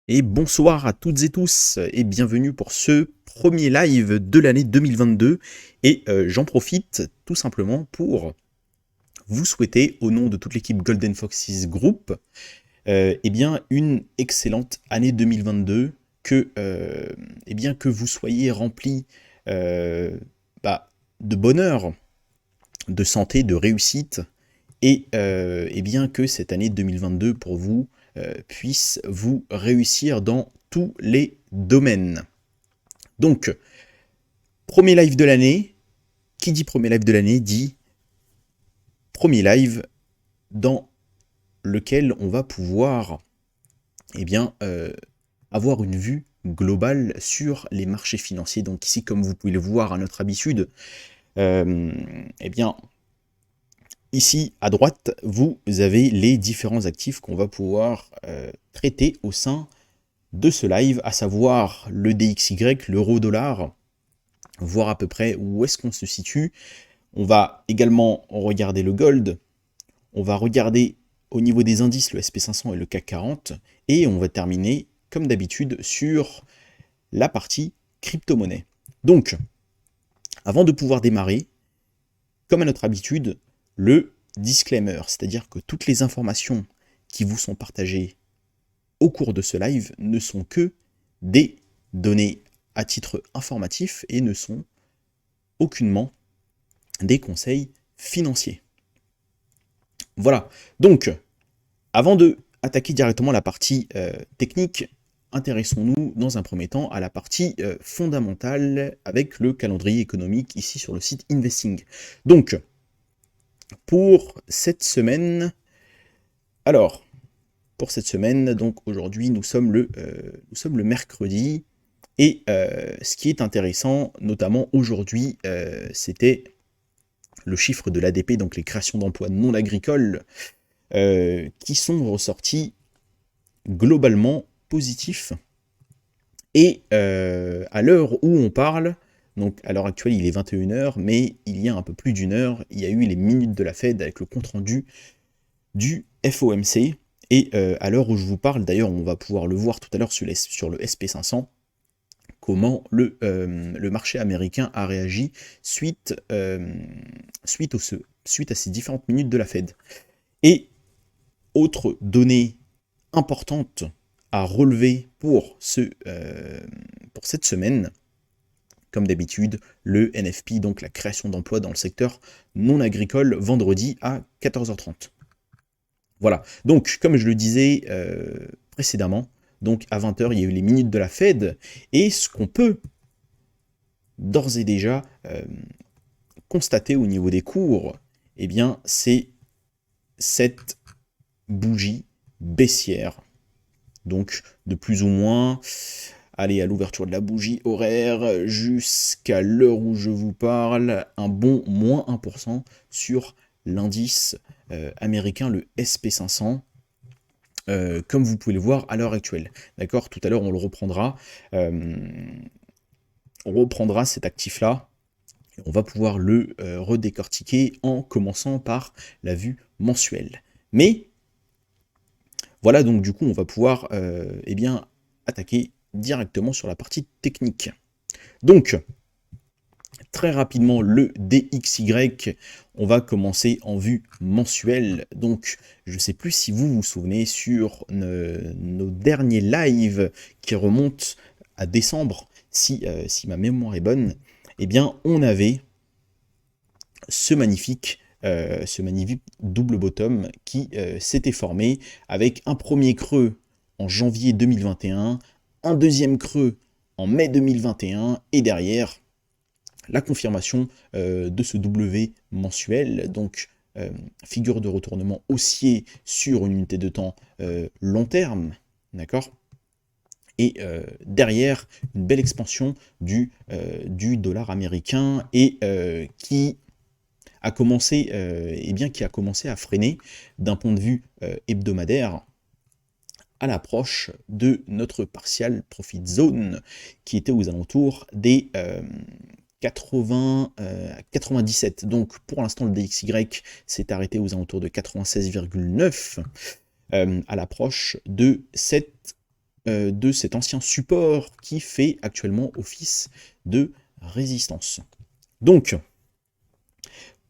Et bonsoir à toutes et tous et bienvenue pour ce premier live de l'année 2022 et j'en profite tout simplement pour vous souhaiter au nom de toute l'équipe Golden Foxes Group eh bien une excellente année 2022 eh bien que vous soyez remplis euh, bah, de bonheur, de santé, de réussite et eh bien que cette année 2022 pour vous puisse vous réussir dans tous les domaines. Donc, premier live de l'année, qui dit premier live de l'année dit premier live dans lequel on va pouvoir eh bien, avoir une vue globale sur les marchés financiers. Donc ici, comme vous pouvez le voir à notre habitude, eh bien, ici, à droite, vous avez les différents actifs qu'on va pouvoir traiter au sein de ce live, à savoir le DXY, l'euro-dollar, voir à peu près où est-ce qu'on se situe. On va également regarder le gold, on va regarder au niveau des indices le SP500 et le CAC 40, et on va terminer, comme d'habitude, sur la partie crypto-monnaie. Donc, avant de pouvoir démarrer, comme à notre habitude, le disclaimer, c'est-à-dire que toutes les informations qui vous sont partagées au cours de ce live ne sont que des données à titre informatif et ne sont aucunement des conseils financiers. Voilà, donc avant de attaquer directement la partie technique, intéressons-nous dans un premier temps à la partie fondamentale avec le calendrier économique ici sur le site Investing. Donc, pour cette semaine, alors, pour cette semaine, donc aujourd'hui nous sommes le mercredi, et ce qui est intéressant, notamment aujourd'hui, c'était le chiffre de l'ADP, donc les créations d'emplois non agricoles, qui sont ressortis globalement positifs. Et à l'heure où on parle, donc à l'heure actuelle il est 21h, mais il y a un peu plus d'une heure, il y a eu les minutes de la Fed avec le compte-rendu du FOMC. Et à l'heure où je vous parle, d'ailleurs on va pouvoir le voir tout à l'heure sur le SP500, comment le marché américain a réagi suite à ces différentes minutes de la Fed. Et autre donnée importante à relever pour cette semaine, comme d'habitude, le NFP, donc la création d'emplois dans le secteur non agricole, vendredi à 14h30. Voilà, donc comme je le disais précédemment, donc à 20h, il y a eu les minutes de la Fed, et ce qu'on peut d'ores et déjà constater au niveau des cours, eh bien, c'est cette bougie baissière. Donc, de plus ou moins, allez, à l'ouverture de la bougie horaire, jusqu'à l'heure où je vous parle, un bon moins 1% sur l'indice américain, le SP500. Comme vous pouvez le voir à l'heure actuelle. D'accord. Tout à l'heure, on le reprendra. On reprendra cet actif-là. On va pouvoir le redécortiquer en commençant par la vue mensuelle. Mais voilà, donc du coup, on va pouvoir eh bien, attaquer directement sur la partie technique. Donc, très rapidement, le DXY, on va commencer en vue mensuelle. Donc, je ne sais plus si vous vous souvenez sur nos derniers lives qui remontent à décembre, si ma mémoire est bonne, eh bien, on avait ce magnifique double bottom qui s'était formé avec un premier creux en janvier 2021, un deuxième creux en mai 2021, et derrière la confirmation de ce W mensuel, donc figure de retournement haussier sur une unité de temps long terme, d'accord. Et derrière, une belle expansion du dollar américain, et qui a commencé, qui a commencé à freiner d'un point de vue hebdomadaire à l'approche de notre partial profit zone qui était aux alentours des 97. Donc pour l'instant, le DXY s'est arrêté aux alentours de 96,9 à l'approche de cette de cet ancien support qui fait actuellement office de résistance. Donc,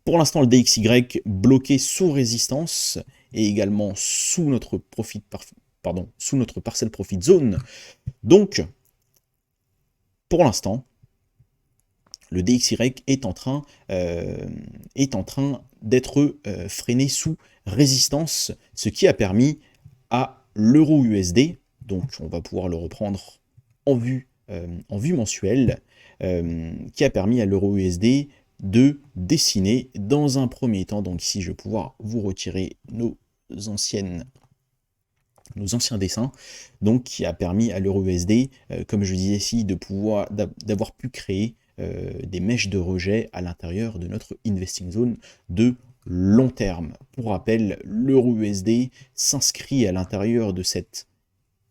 pour l'instant, le DXY bloqué sous résistance et également sous notre sous notre parcelle profit zone. Donc, pour l'instant, le DXY est en train d'être freiné sous résistance, ce qui a permis à l'euro USD, donc on va pouvoir le reprendre en vue mensuelle, qui a permis à l'euro USD de dessiner dans un premier temps. Donc ici, je vais pouvoir vous retirer nos anciens dessins, donc qui a permis à l'euro USD, comme je disais ici, d'avoir pu créer des mèches de rejet à l'intérieur de notre investing zone de long terme. Pour rappel, l'euro USD s'inscrit à l'intérieur de cette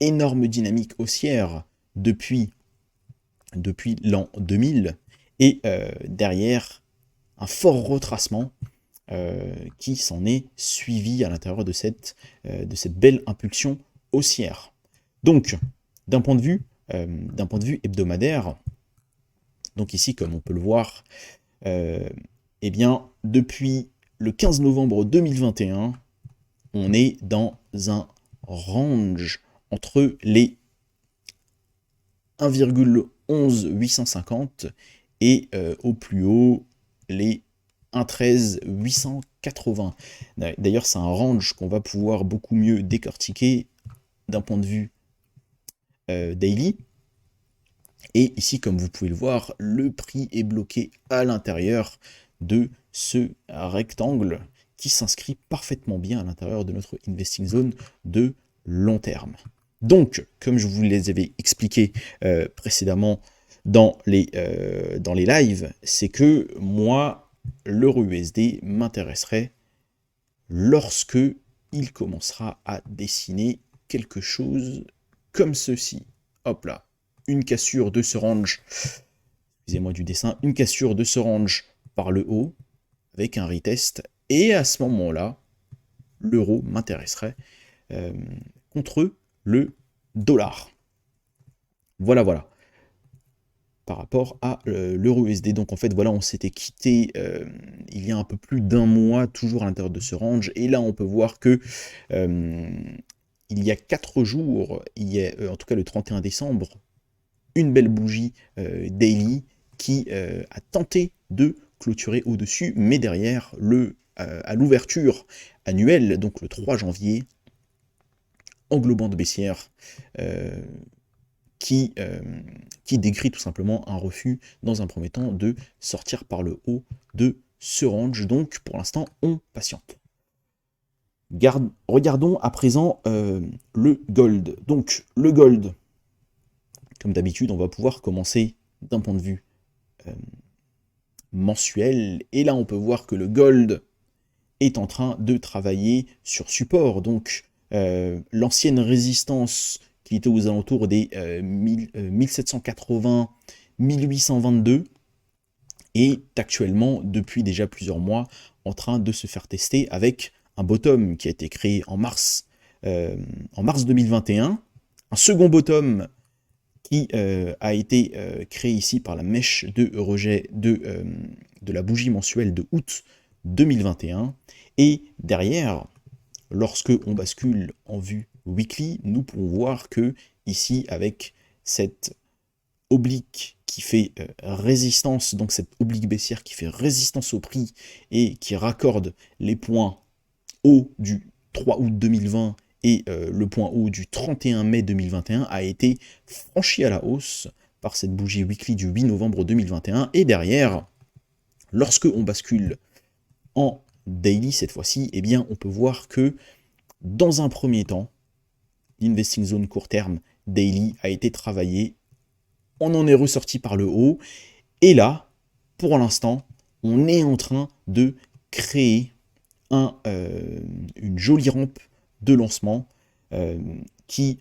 énorme dynamique haussière depuis l'an 2000, et derrière un fort retracement qui s'en est suivi à l'intérieur de cette belle impulsion haussière. Donc, d'un point de vue hebdomadaire, donc ici, comme on peut le voir, eh bien, depuis le 15 novembre 2021, on est dans un range entre les 1,11850 et au plus haut les 1,13880. D'ailleurs, c'est un range qu'on va pouvoir beaucoup mieux décortiquer d'un point de vue daily. Et ici, comme vous pouvez le voir, le prix est bloqué à l'intérieur de ce rectangle qui s'inscrit parfaitement bien à l'intérieur de notre investing zone de long terme. Donc, comme je vous les avais expliqué précédemment dans les lives, c'est que moi, l'euro USD m'intéresserait lorsque il commencera à dessiner quelque chose comme ceci. Hop là, une cassure de ce range, excusez-moi du dessin, une cassure de ce range par le haut, avec un retest, et à ce moment-là, l'euro m'intéresserait contre le dollar. Voilà. Par rapport à l'euro USD. Donc en fait, voilà, on s'était quitté il y a un peu plus d'un mois, toujours à l'intérieur de ce range, et là on peut voir que il y a 4 jours, en tout cas le 31 décembre, une belle bougie daily qui a tenté de clôturer au-dessus, mais derrière, à l'ouverture annuelle, donc le 3 janvier, englobante baissière qui décrit tout simplement un refus, dans un premier temps, de sortir par le haut de ce range. Donc, pour l'instant, on patiente. Regardons à présent le gold. Donc, le gold, comme d'habitude, on va pouvoir commencer d'un point de vue mensuel. Et là, on peut voir que le gold est en train de travailler sur support. Donc, l'ancienne résistance qui était aux alentours des 1780, 1822, est actuellement, depuis déjà plusieurs mois, en train de se faire tester avec un bottom qui a été créé en mars 2021, un second bottom qui a été créé ici par la mèche de rejet de la bougie mensuelle de août 2021, et derrière, lorsque on bascule en vue weekly, nous pouvons voir que ici, avec cette oblique qui fait résistance, donc cette oblique baissière qui fait résistance au prix et qui raccorde les points hauts du 3 août 2020 et le point haut du 31 mai 2021 a été franchi à la hausse par cette bougie weekly du 8 novembre 2021. Et derrière, lorsque on bascule en daily cette fois-ci, eh bien on peut voir que dans un premier temps, l'investing zone court terme daily a été travaillé, on en est ressorti par le haut, et là, pour l'instant, on est en train de créer une jolie rampe de lancement qui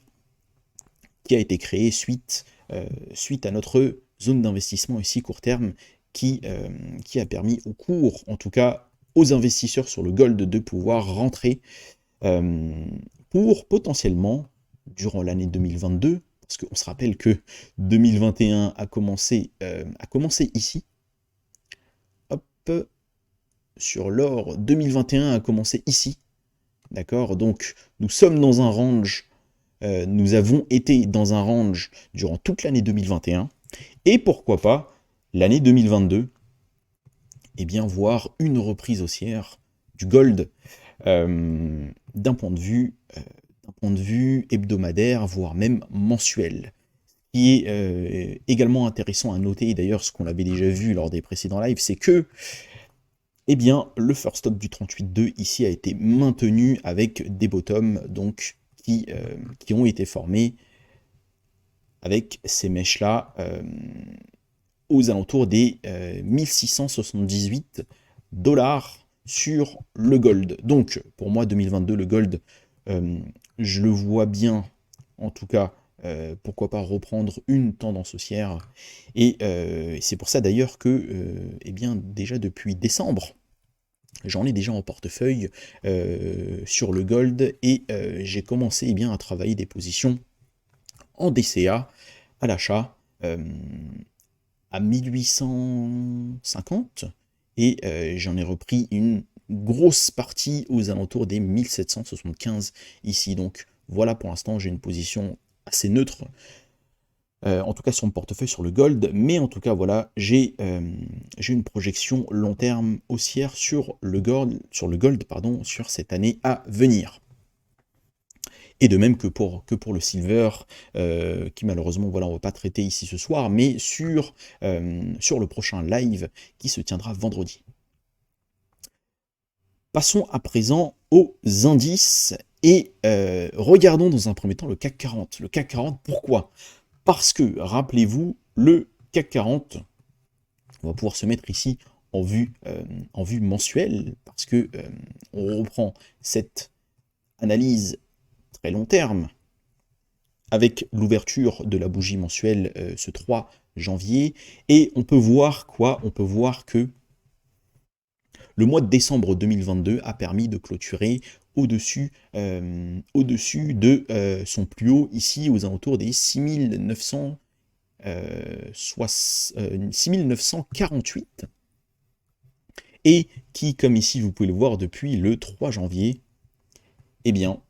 a été créée suite à notre zone d'investissement ici court terme qui a permis au cours, en tout cas aux investisseurs sur le gold, de pouvoir rentrer pour potentiellement durant l'année 2022, parce qu'on se rappelle que 2021 a commencé ici. Hop, sur l'or, 2021 a commencé ici. D'accord? Donc, nous sommes dans un range, nous avons été dans un range durant toute l'année 2021, et pourquoi pas, l'année 2022, eh bien, voir une reprise haussière du gold d'un point de vue hebdomadaire, voire même mensuel. Ce qui est également intéressant à noter, et d'ailleurs ce qu'on avait déjà vu lors des précédents lives, c'est que eh bien, le first stop du 38.2 ici a été maintenu avec des bottoms donc, qui ont été formés avec ces mèches-là aux alentours des 1678 $ sur le gold. Donc, pour moi, 2022, le gold, je le vois bien, en tout cas, pourquoi pas reprendre une tendance haussière. Et c'est pour ça d'ailleurs que, eh bien, déjà depuis décembre, j'en ai déjà en portefeuille sur le gold et j'ai commencé eh bien, à travailler des positions en DCA à l'achat à 1850 et j'en ai repris une grosse partie aux alentours des 1775 ici. Donc voilà, pour l'instant j'ai une position assez neutre, en tout cas sur mon portefeuille sur le gold, mais en tout cas voilà, j'ai une projection long terme haussière sur le gold, sur cette année à venir. Et de même que pour le silver, qui malheureusement, voilà, on ne va pas traiter ici ce soir, mais sur le prochain live qui se tiendra vendredi. Passons à présent aux indices et regardons dans un premier temps le CAC 40. Le CAC 40, pourquoi? Parce que, rappelez-vous, le CAC 40, on va pouvoir se mettre ici en vue mensuelle, parce que on reprend cette analyse très long terme, avec l'ouverture de la bougie mensuelle ce 3 janvier, et on peut voir quoi? On peut voir que le mois de décembre 2022 a permis de clôturer au-dessus de son plus haut, ici aux alentours des 6948, et qui, comme ici vous pouvez le voir depuis le 3 janvier, eh bien,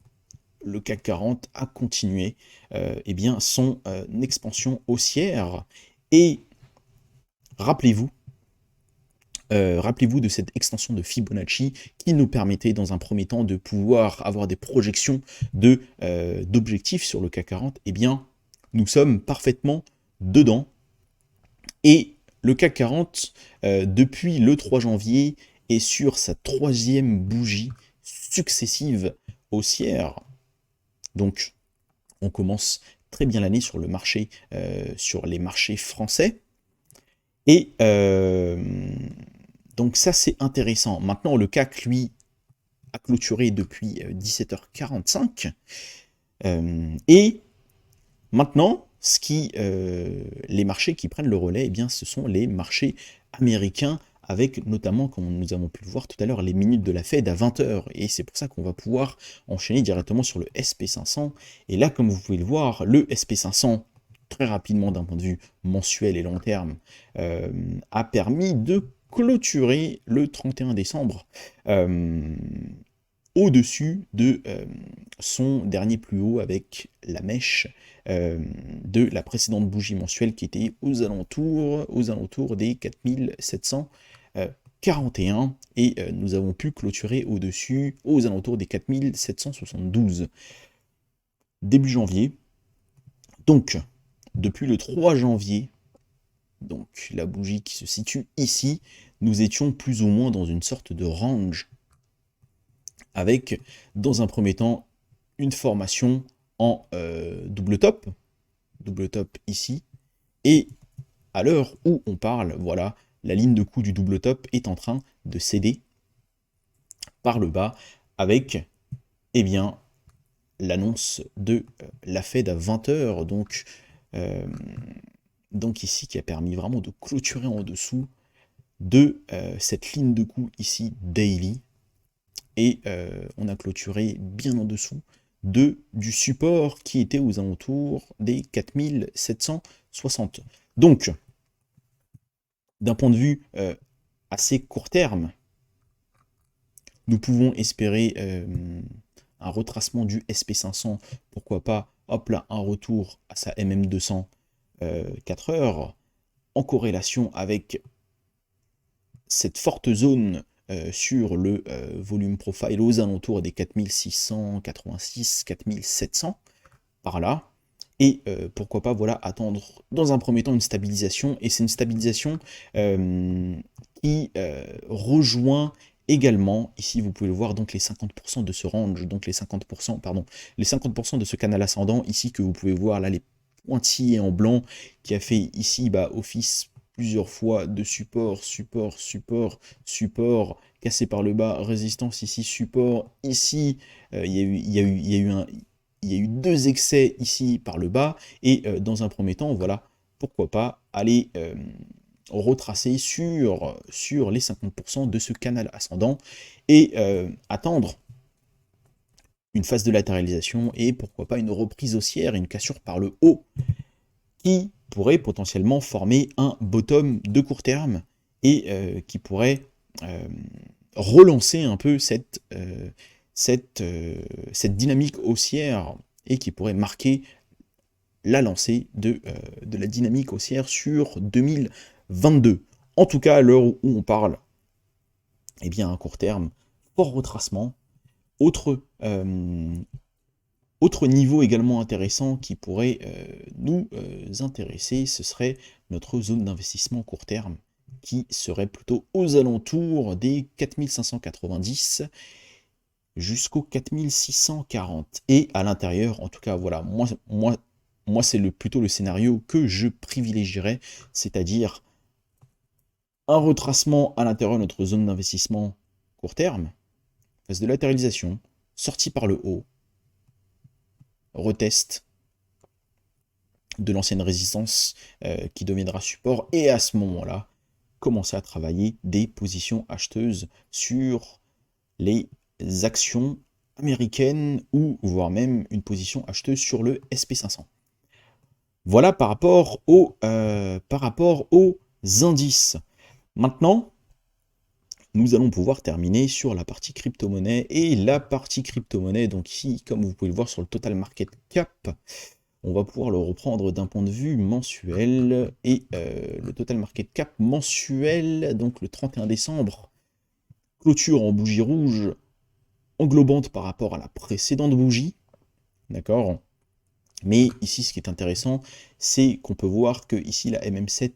le CAC 40 a continué eh bien, son expansion haussière. Et rappelez-vous de cette extension de Fibonacci qui nous permettait dans un premier temps de pouvoir avoir des projections d'objectifs sur le CAC 40. Eh bien, nous sommes parfaitement dedans. Et le CAC 40, depuis le 3 janvier, est sur sa troisième bougie successive haussière. Donc, on commence très bien l'année sur le marché, sur les marchés français. Et donc ça, c'est intéressant. Maintenant, le CAC, lui, a clôturé depuis 17h45. Et maintenant, les marchés qui prennent le relais, eh bien, ce sont les marchés américains, avec notamment, comme nous avons pu le voir tout à l'heure, les minutes de la Fed à 20h. Et c'est pour ça qu'on va pouvoir enchaîner directement sur le SP500. Et là, comme vous pouvez le voir, le SP500, très rapidement d'un point de vue mensuel et long terme, a permis de clôturer le 31 décembre au-dessus de son dernier plus haut avec la mèche de la précédente bougie mensuelle qui était aux alentours des 4741 et nous avons pu clôturer au-dessus aux alentours des 4772 début janvier. Donc depuis le 3 janvier, donc la bougie qui se situe ici, nous étions plus ou moins dans une sorte de range avec, dans un premier temps, une formation en double top ici, et à l'heure où on parle, voilà, la ligne de coup du double top est en train de céder par le bas avec, eh bien, l'annonce de la Fed à 20h, donc ici qui a permis vraiment de clôturer en dessous de cette ligne de coup ici daily, et on a clôturé bien en dessous du support qui était aux alentours des 4760. Donc, d'un point de vue assez court terme, nous pouvons espérer un retracement du SP500, pourquoi pas, hop là, un retour à sa MM200 4 heures, en corrélation avec cette forte zone sur le volume profile aux alentours des 4686, 4700, par là. Et pourquoi pas, voilà, attendre dans un premier temps une stabilisation. Et c'est une stabilisation qui rejoint également, ici vous pouvez le voir, donc les 50% de ce range, donc les 50%, pardon, les 50% de ce canal ascendant, ici que vous pouvez voir là, les pointillés en blanc, qui a fait ici office plusieurs fois de support, support, support, support, cassé par le bas, résistance ici, support, ici, il y a eu deux excès ici par le bas, et dans un premier temps, voilà, pourquoi pas aller retracer sur les 50% de ce canal ascendant, et attendre une phase de latéralisation, et pourquoi pas une reprise haussière, une cassure par le haut, qui pourrait potentiellement former un bottom de court terme, et qui pourrait relancer un peu cette dynamique haussière, et qui pourrait marquer la lancée de la dynamique haussière sur 2022. En tout cas, à l'heure où on parle, eh bien, à court terme, fort retracement. Autre niveau également intéressant qui pourrait nous intéresser, ce serait notre zone d'investissement court terme, qui serait plutôt aux alentours des 4590 jusqu'aux 4640. Et à l'intérieur, en tout cas, voilà, moi c'est plutôt le scénario que je privilégierais, c'est-à-dire un retracement à l'intérieur de notre zone d'investissement court terme, phase de latéralisation, sortie par le haut, retest de l'ancienne résistance qui deviendra support, et à ce moment-là, commencer à travailler des positions acheteuses sur les actions américaines, ou voire même une position acheteuse sur le SP500. Voilà par rapport aux indices. Maintenant, nous allons pouvoir terminer sur la partie crypto-monnaie. Et la partie crypto-monnaie, donc ici, comme vous pouvez le voir sur le total market cap, on va pouvoir le reprendre d'un point de vue mensuel. Et le total market cap mensuel, donc le 31 décembre, clôture en bougie rouge, englobante par rapport à la précédente bougie. D'accord ? Mais ici, ce qui est intéressant, c'est qu'on peut voir que ici la MM7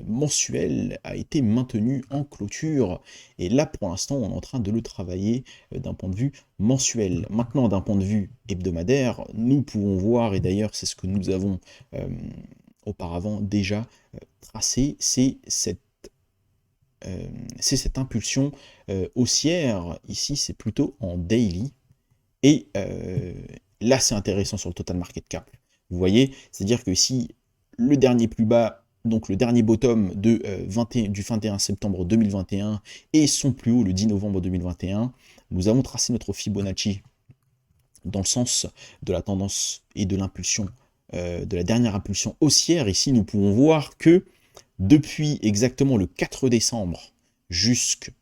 mensuelle a été maintenue en clôture. Et là, pour l'instant, on est en train de le travailler d'un point de vue mensuel. Maintenant, d'un point de vue hebdomadaire, nous pouvons voir, et d'ailleurs, c'est ce que nous avons auparavant déjà tracé, c'est cette impulsion haussière. Ici, c'est plutôt en daily. Et là, c'est intéressant sur le total market cap. Vous voyez, c'est-à-dire que si le dernier plus bas, donc le dernier bottom du 21 septembre 2021 et son plus haut le 10 novembre 2021, nous avons tracé notre Fibonacci dans le sens de la tendance et de l'impulsion, de la dernière impulsion haussière. Ici, nous pouvons voir que depuis exactement le 4 décembre jusqu'à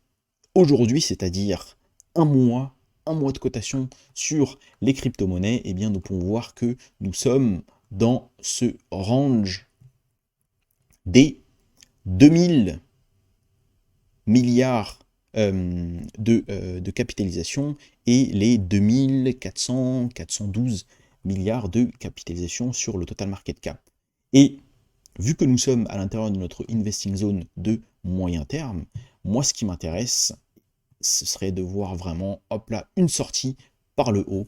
aujourd'hui, c'est-à-dire un mois de cotation sur les crypto-monnaies, eh bien nous pouvons voir que nous sommes dans ce range des 2000 milliards de capitalisation et les 412 milliards de capitalisation sur le total market cap. Et vu que nous sommes à l'intérieur de notre investing zone de moyen terme, moi ce qui m'intéresse, ce serait de voir vraiment, hop là, une sortie par le haut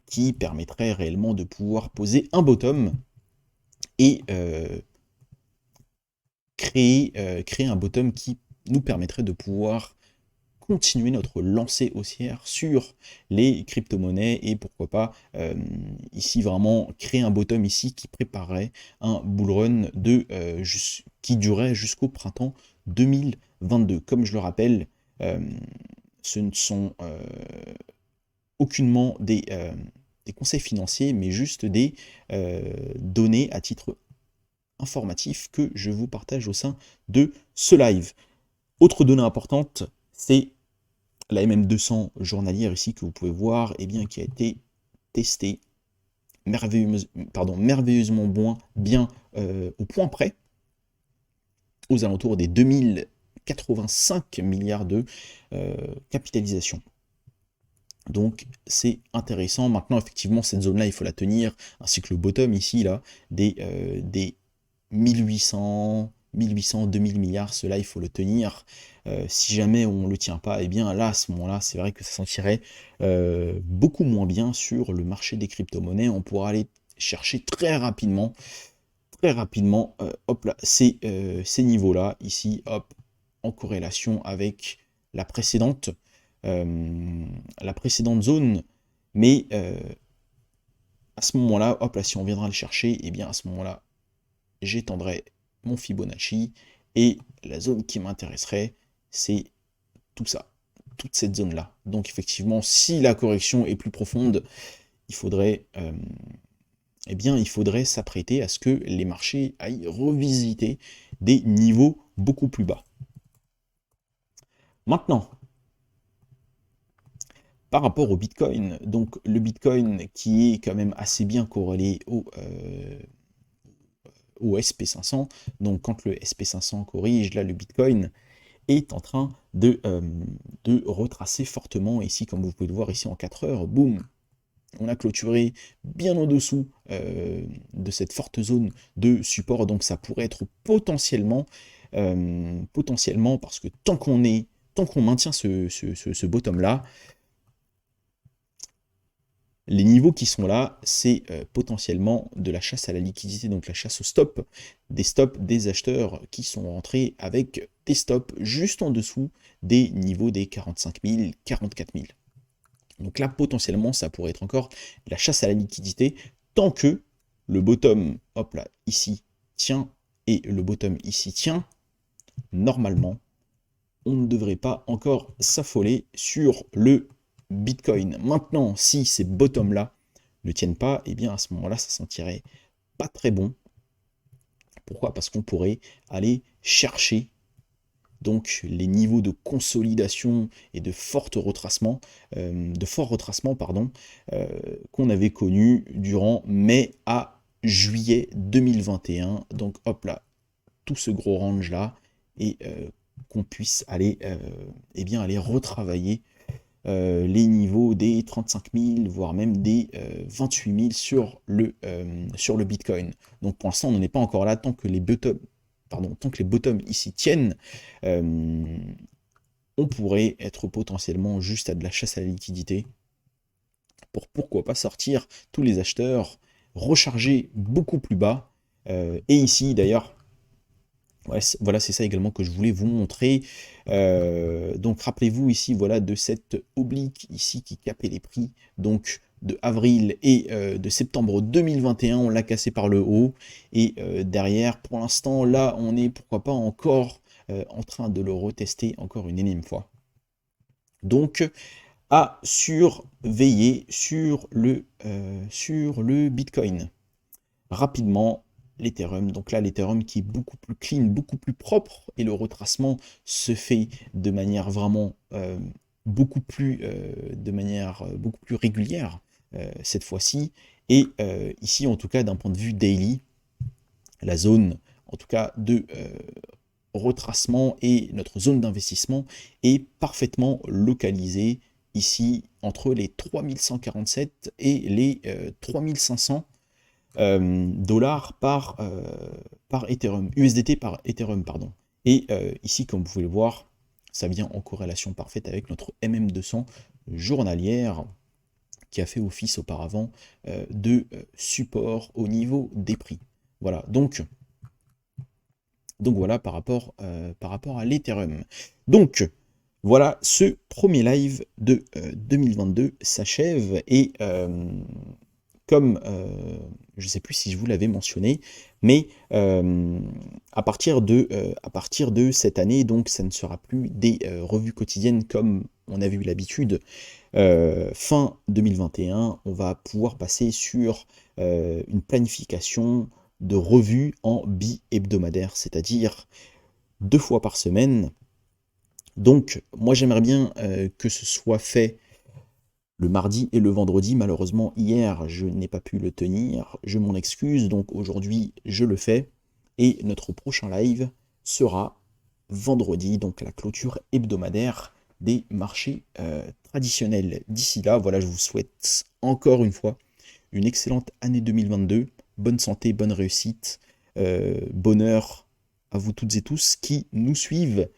qui permettrait réellement de pouvoir poser un bottom et créer un bottom qui nous permettrait de pouvoir continuer notre lancée haussière sur les crypto-monnaies, et pourquoi pas ici vraiment créer un bottom ici qui préparerait un bull run qui durerait jusqu'au printemps 2022. Comme je le rappelle, ce ne sont aucunement des conseils financiers, mais juste des données à titre informatif que je vous partage au sein de ce live. Autre donnée importante, c'est la MM200 journalière ici que vous pouvez voir, et bien, qui a été testée merveilleusement bien au point près, aux alentours des 2085 milliards de capitalisation. Donc c'est intéressant. Maintenant, effectivement, cette zone-là, il faut la tenir, ainsi que le bottom ici, là, des 1800, 2000 milliards, cela, il faut le tenir. Si jamais on ne le tient pas, et bien là, à ce moment-là, c'est vrai que ça sentirait beaucoup moins bien sur le marché des crypto-monnaies. On pourra aller chercher très rapidement, hop là, ces niveaux-là, ici, hop, en corrélation avec la précédente zone, mais à ce moment-là, hop là, si on viendra le chercher, et bien à ce moment-là, j'étendrai mon Fibonacci, et la zone qui m'intéresserait, c'est tout ça, toute cette zone-là. Donc effectivement, si la correction est plus profonde, il faudrait s'apprêter à ce que les marchés aillent revisiter des niveaux beaucoup plus bas. Maintenant, par rapport au Bitcoin, donc le Bitcoin qui est quand même assez bien corrélé au SP500, donc quand le SP500 corrige, là le Bitcoin est en train de retracer fortement, ici comme vous pouvez le voir ici en 4 heures, boum, on a clôturé bien en dessous de cette forte zone de support, donc ça pourrait être potentiellement, parce que tant qu'on maintient ce bottom là, les niveaux qui sont là, c'est potentiellement de la chasse à la liquidité, donc la chasse au stop, des stops des acheteurs qui sont rentrés avec des stops juste en dessous des niveaux des 45 000, 44 000. Donc là, potentiellement, ça pourrait être encore la chasse à la liquidité, tant que le bottom, hop là, ici, tient, et le bottom ici tient, normalement, on ne devrait pas encore s'affoler sur le Bitcoin. Maintenant, si ces bottoms-là ne tiennent pas, et bien à ce moment-là, ça sentirait pas très bon. Pourquoi? Parce qu'on pourrait aller chercher donc les niveaux de consolidation et de forts retracements, qu'on avait connus durant mai à juillet 2021. Donc hop là, tout ce gros range là, et qu'on puisse aller, aller retravailler les niveaux des 35 000, voire même des 28 000 sur le Bitcoin. Donc pour l'instant, on n'en est pas encore là, tant que les bottoms ici tiennent, on pourrait être potentiellement juste à de la chasse à la liquidité, pour pourquoi pas sortir tous les acheteurs, recharger beaucoup plus bas, et ici d'ailleurs, ouais, voilà, c'est ça également que je voulais vous montrer. Donc rappelez-vous ici, voilà, de cette oblique ici qui capait les prix, donc de avril et de septembre 2021, on l'a cassé par le haut, et derrière, pour l'instant, là, on est, pourquoi pas, encore en train de le retester encore une énième fois. Donc, à surveiller sur le Bitcoin. Rapidement, l'Ethereum, donc là l'Ethereum qui est beaucoup plus clean, beaucoup plus propre, et le retracement se fait de manière vraiment beaucoup plus régulière cette fois-ci, et ici en tout cas d'un point de vue daily, la zone en tout cas de retracement et notre zone d'investissement est parfaitement localisée ici entre les 3147 et les 3500 dollars par Ethereum, USDT par Ethereum, pardon. Et ici, comme vous pouvez le voir, ça vient en corrélation parfaite avec notre MM200 journalière qui a fait office auparavant de support au niveau des prix. Voilà, donc voilà par rapport à l'Ethereum. Donc, voilà, ce premier live de 2022 s'achève, et comme je ne sais plus si je vous l'avais mentionné, mais à partir de cette année, donc ça ne sera plus des revues quotidiennes comme on avait eu l'habitude, fin 2021, on va pouvoir passer sur une planification de revue en bi-hebdomadaire, c'est-à-dire 2 fois par semaine. Donc, moi j'aimerais bien que ce soit fait le mardi et le vendredi. Malheureusement, hier, je n'ai pas pu le tenir. Je m'en excuse. Donc aujourd'hui, je le fais. Et notre prochain live sera vendredi, donc la clôture hebdomadaire des marchés traditionnels. D'ici là, voilà, je vous souhaite encore une fois une excellente année 2022. Bonne santé, bonne réussite, bonheur à vous toutes et tous qui nous suivent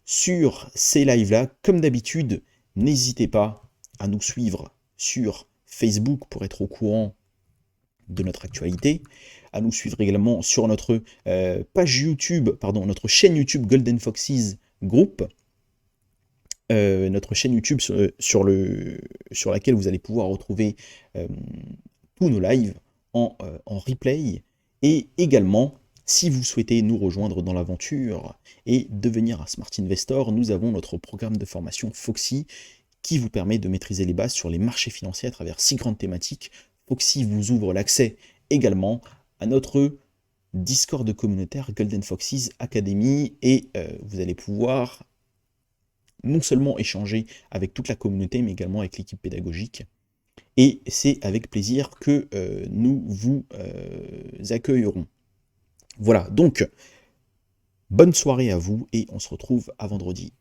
sur ces lives-là. Comme d'habitude, n'hésitez pas à nous suivre sur Facebook pour être au courant de notre actualité, à nous suivre également sur notre page YouTube, pardon, notre chaîne YouTube Golden Foxes Group, notre chaîne YouTube sur laquelle vous allez pouvoir retrouver tous nos lives en replay, et également, si vous souhaitez nous rejoindre dans l'aventure et devenir un Smart Investor, nous avons notre programme de formation Foxy qui vous permet de maîtriser les bases sur les marchés financiers à travers 6 grandes thématiques. Foxy vous ouvre l'accès également à notre Discord communautaire Golden Foxes Academy, et vous allez pouvoir non seulement échanger avec toute la communauté, mais également avec l'équipe pédagogique. Et c'est avec plaisir que nous vous accueillerons. Voilà, donc bonne soirée à vous et on se retrouve à vendredi.